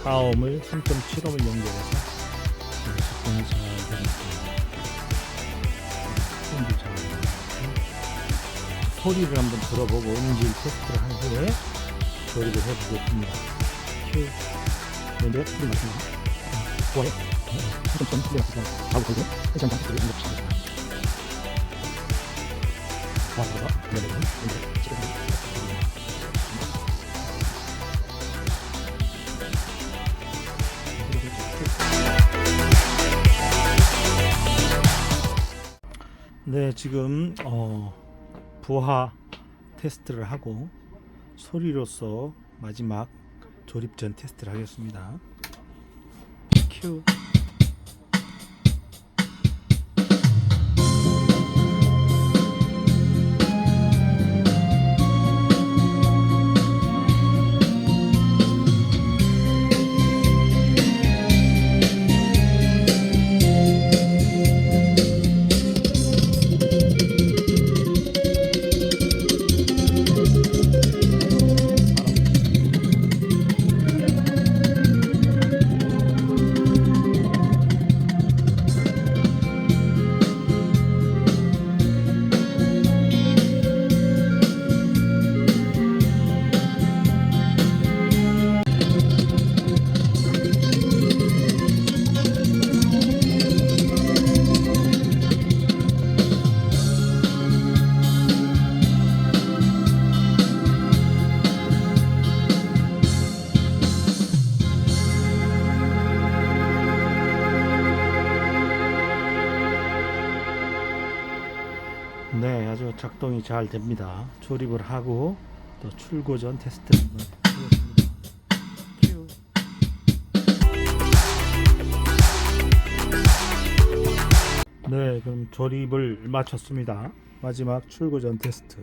4ohm을 3.7ohm을 연결해서 작동이 잘 되겠습니다. 소리를 한번 들어보고 음질 테스트를 한 후에 조립을 해보겠습니다. 큐. 네, 소리 맞습니다. 좋아요. 3.7ohm이라서 바로 걸고 시간 장치를 연결시키겠습니다. 네, 지금 부하 테스트를 하고 소리로서 마지막 조립 전 테스트를 하겠습니다. 큐. 네, 아주 작동이 잘 됩니다. 조립을 하고 또 출고 전 테스트를 한번 해보겠습니다. 큐. 네, 그럼 조립을 마쳤습니다. 마지막 출고 전 테스트.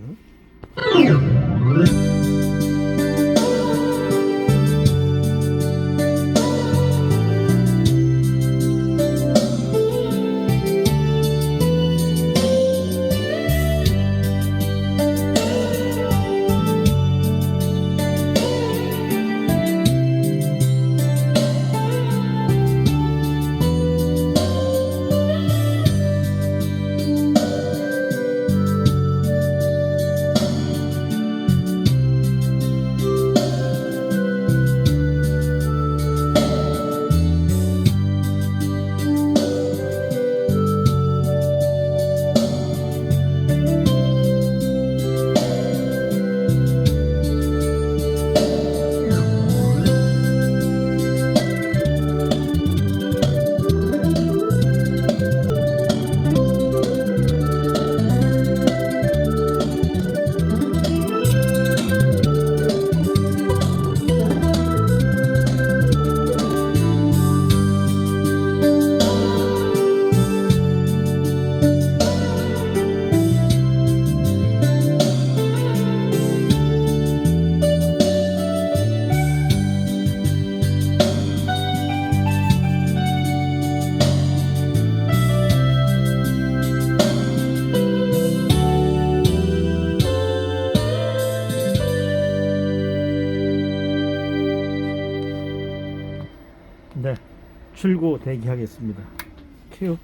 네, 출고 대기하겠습니다. 큐.